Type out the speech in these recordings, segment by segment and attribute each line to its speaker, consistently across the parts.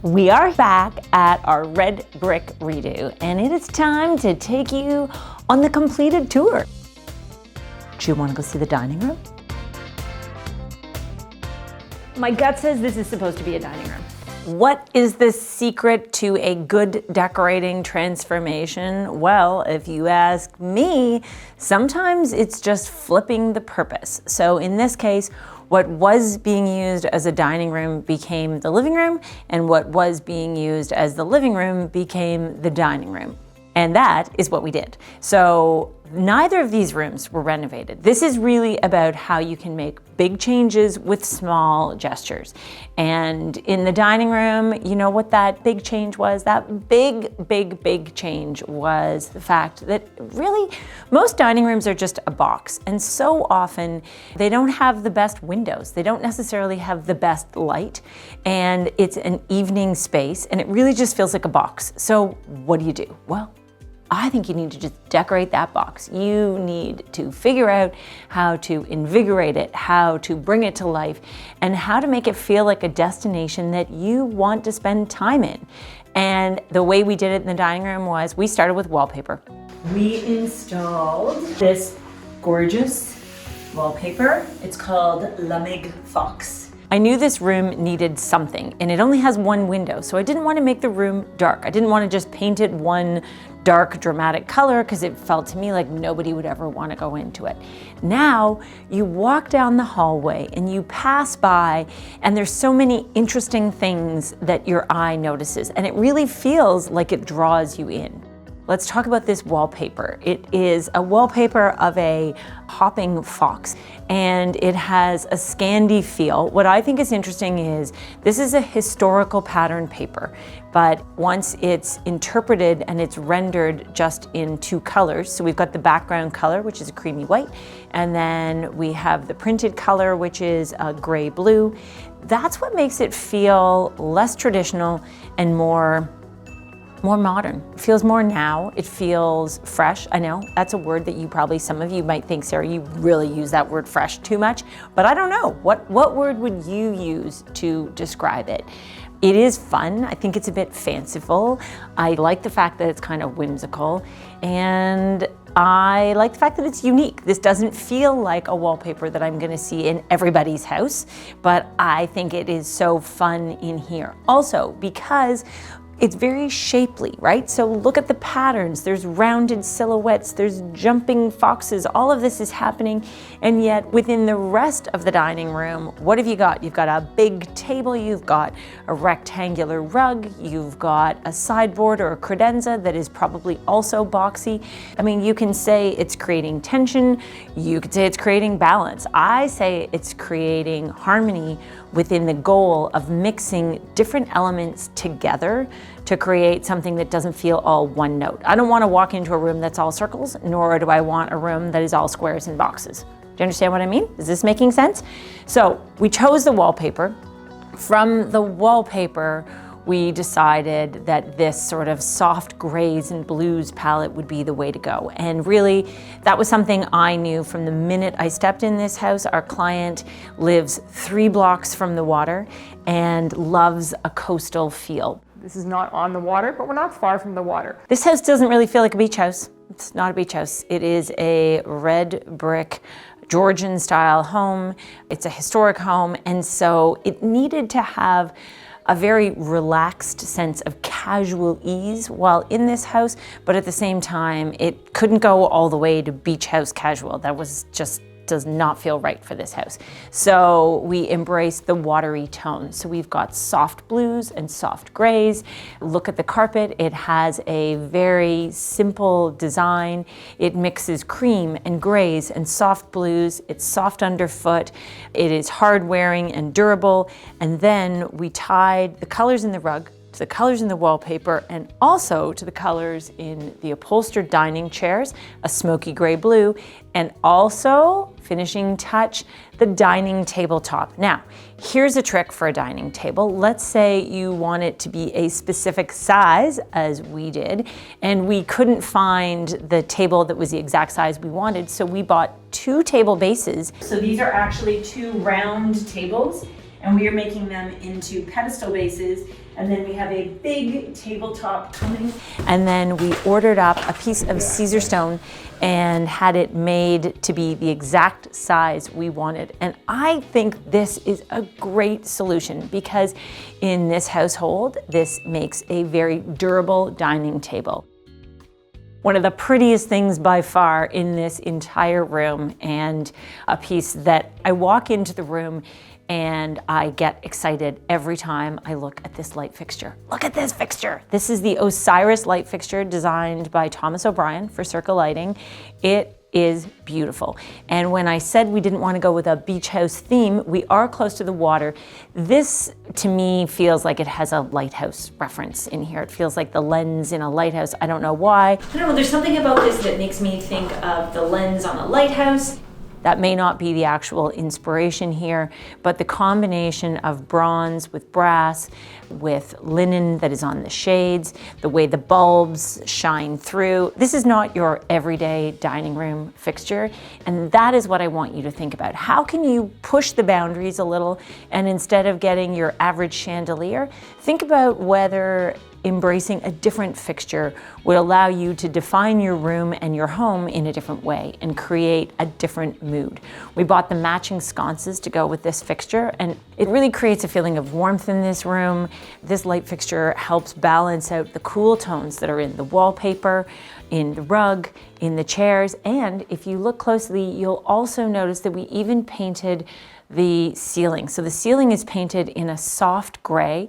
Speaker 1: We are back at our red brick redo, and it is time to take you on the completed tour. Do you want to go see the dining room? My gut says this is supposed to be a dining room. What is the secret to a good decorating transformation? Well, if you ask me, sometimes it's just flipping the purpose. So in this case, what was being used as a dining room became the living room, and what was being used as the living room became the dining room. And that is what we did. So neither of these rooms were renovated. This is really about how you can make big changes with small gestures. And in the dining room, you know what that big change was? That big change was the fact that really most dining rooms are just a box. And so often they don't have the best windows. They don't necessarily have the best light. And it's an evening space and it really just feels like a box. So what do? Well, I think you need to just decorate that box. You need to figure out how to invigorate it, how to bring it to life, and how to make it feel like a destination that you want to spend time in. And the way we did it in the dining room was we started with wallpaper. We installed this gorgeous wallpaper. It's called Lamig Fox. I knew this room needed something, and it only has one window, so I didn't want to make the room dark. I didn't want to just paint it one dark, dramatic color because it felt to me like nobody would ever want to go into it. Now, you walk down the hallway and you pass by, and there's so many interesting things that your eye notices, and it really feels like it draws you in. Let's talk about this wallpaper. It is a wallpaper of a hopping fox, and it has a Scandi feel. What I think is interesting is this is a historical pattern paper, but once it's interpreted and it's rendered just in two colors, so we've got the background color, which is a creamy white, and then we have the printed color, which is a gray blue. That's what makes it feel less traditional and more modern. It feels more now. It feels fresh. I know that's a word that some of you might think, Sarah, you really use that word fresh too much, but I don't know. What word would you use to describe it? It is fun. I think it's a bit fanciful. I like the fact that it's kind of whimsical, and I like the fact that it's unique. This doesn't feel like a wallpaper that I'm gonna see in everybody's house, but I think it is so fun in here. Also, because it's very shapely, right? So look at the patterns. There's rounded silhouettes, there's jumping foxes. All of this is happening, and yet within the rest of the dining room, what have you got? You've got a big table, you've got a rectangular rug, you've got a sideboard or a credenza that is probably also boxy. I mean, you can say it's creating tension, you could say it's creating balance. I say it's creating harmony within the goal of mixing different elements together to create something that doesn't feel all one note. I don't want to walk into a room that's all circles, nor do I want a room that is all squares and boxes. Do you understand what I mean? Is this making sense? So we chose the wallpaper. From the wallpaper, we decided that this sort of soft grays and blues palette would be the way to go. And really, that was something I knew from the minute I stepped in this house. Our client lives 3 blocks from the water and loves a coastal feel.
Speaker 2: This is not on the water, but we're not far from the water.
Speaker 1: This house doesn't really feel like a beach house. It's not a beach house. It is a red brick Georgian style home. It's a historic home, and so it needed to have a very relaxed sense of casual ease while in this house, but at the same time, it couldn't go all the way to beach house casual. That was just does not feel right for this house. So we embraced the watery tones. So we've got soft blues and soft grays. Look at the carpet. It has a very simple design. It mixes cream and grays and soft blues. It's soft underfoot. It is hard wearing and durable. And then we tied the colors in the rug to the colors in the wallpaper and also to the colors in the upholstered dining chairs, a smoky gray blue, and also, finishing touch, the dining tabletop. Now, here's a trick for a dining table. Let's say you want it to be a specific size, as we did, and we couldn't find the table that was the exact size we wanted, so we bought 2 table bases. So these are actually 2 round tables. and we are making them into pedestal bases. And then we have a big tabletop coming. And then we ordered up a piece of Caesar stone and had it made to be the exact size we wanted. And I think this is a great solution because in this household, this makes a very durable dining table. One of the prettiest things by far in this entire room, and a piece that I walk into the room and I get excited every time I look at this light fixture. Look at this fixture. This is the Osiris light fixture designed by Thomas O'Brien for Circa Lighting. It is beautiful. And when I said we didn't want to go with a beach house theme, we are close to the water. This, to me, feels like it has a lighthouse reference in here. It feels like the lens in a lighthouse. I don't know why. I don't know, there's something about this that makes me think of the lens on a lighthouse. That may not be the actual inspiration here, but the combination of bronze with brass, with linen that is on the shades, the way the bulbs shine through. This is not your everyday dining room fixture, and that is what I want you to think about. How can you push the boundaries a little, and instead of getting your average chandelier, think about whether embracing a different fixture would allow you to define your room and your home in a different way and create a different mood. We bought the matching sconces to go with this fixture, and it really creates a feeling of warmth in this room. This light fixture helps balance out the cool tones that are in the wallpaper, in the rug, in the chairs, and if you look closely, you'll also notice that we even painted the ceiling. So the ceiling is painted in a soft gray,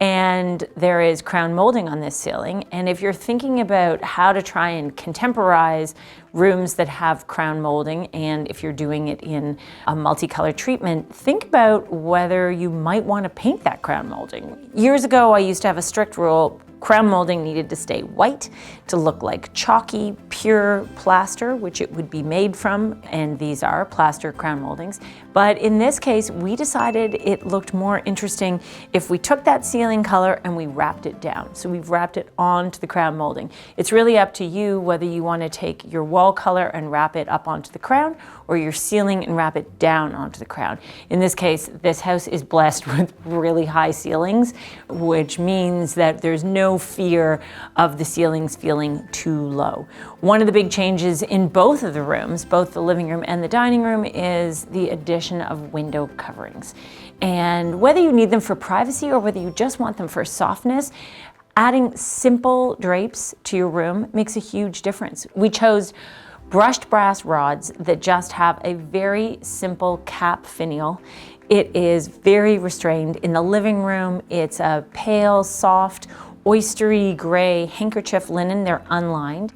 Speaker 1: and there is crown molding on this ceiling. And if you're thinking about how to try and contemporize rooms that have crown molding, and if you're doing it in a multicolor treatment, think about whether you might want to paint that crown molding. Years ago, I used to have a strict rule: crown molding needed to stay white to look like chalky, pure plaster, which it would be made from, and these are plaster crown moldings. But in this case, we decided it looked more interesting if we took that ceiling color and we wrapped it down. So we've wrapped it onto the crown molding. It's really up to you whether you want to take your wall color and wrap it up onto the crown, or your ceiling and wrap it down onto the crown. In this case, this house is blessed with really high ceilings, which means that there's no fear of the ceilings feeling too low. One of the big changes in both of the rooms, both the living room and the dining room, is the addition of window coverings. And whether you need them for privacy or whether you just want them for softness, adding simple drapes to your room makes a huge difference. We chose brushed brass rods that just have a very simple cap finial. It is very restrained. In the living room, it's a pale, soft, oystery gray handkerchief linen. They're unlined.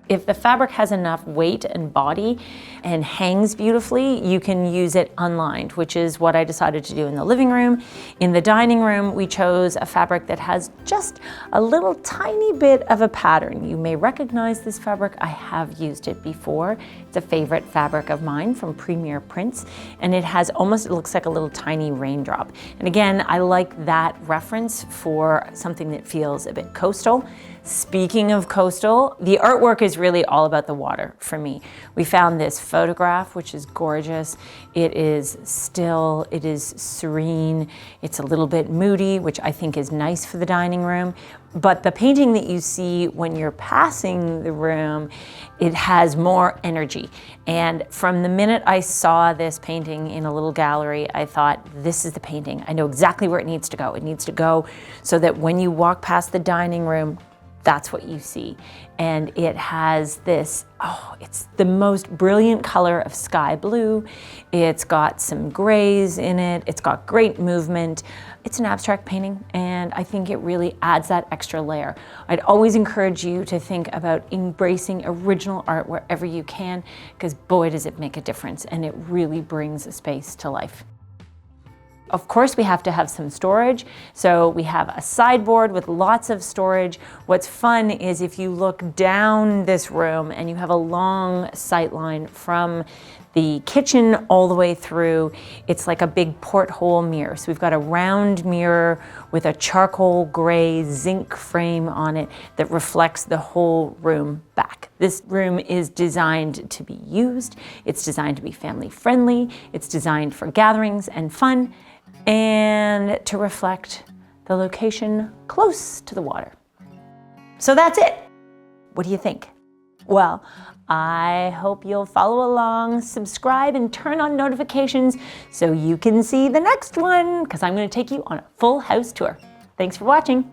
Speaker 1: If the fabric has enough weight and body and hangs beautifully, you can use it unlined, which is what I decided to do in the living room. In the dining room, we chose a fabric that has just a little tiny bit of a pattern. You may recognize this fabric. I have used it before. It's a favorite fabric of mine from Premier Prints, and it has almost, it looks like a little tiny raindrop. And again, I like that reference for something that feels a bit coastal. Speaking of coastal, the artwork is really all about the water for me. We found this photograph, which is gorgeous. It is still, it is serene. It's a little bit moody, which I think is nice for the dining room. But the painting that you see when you're passing the room, it has more energy. And from the minute I saw this painting in a little gallery, I thought, this is the painting. I know exactly where it needs to go. It needs to go so that when you walk past the dining room, that's what you see. And it has this, it's the most brilliant color of sky blue. It's got some grays in it. It's got great movement. It's an abstract painting, and I think it really adds that extra layer. I'd always encourage you to think about embracing original art wherever you can, because boy, does it make a difference, and it really brings a space to life. Of course, we have to have some storage. So we have a sideboard with lots of storage. What's fun is if you look down this room and you have a long sight line from the kitchen all the way through, it's like a big porthole mirror. So we've got a round mirror with a charcoal gray zinc frame on it that reflects the whole room back. This room is designed to be used. It's designed to be family friendly. It's designed for gatherings and fun. and to reflect the location close to the water. So that's it. What do you think? Well, I hope you'll follow along, subscribe, and turn on notifications so you can see the next one, because I'm going to take you on a full house tour. Thanks for watching.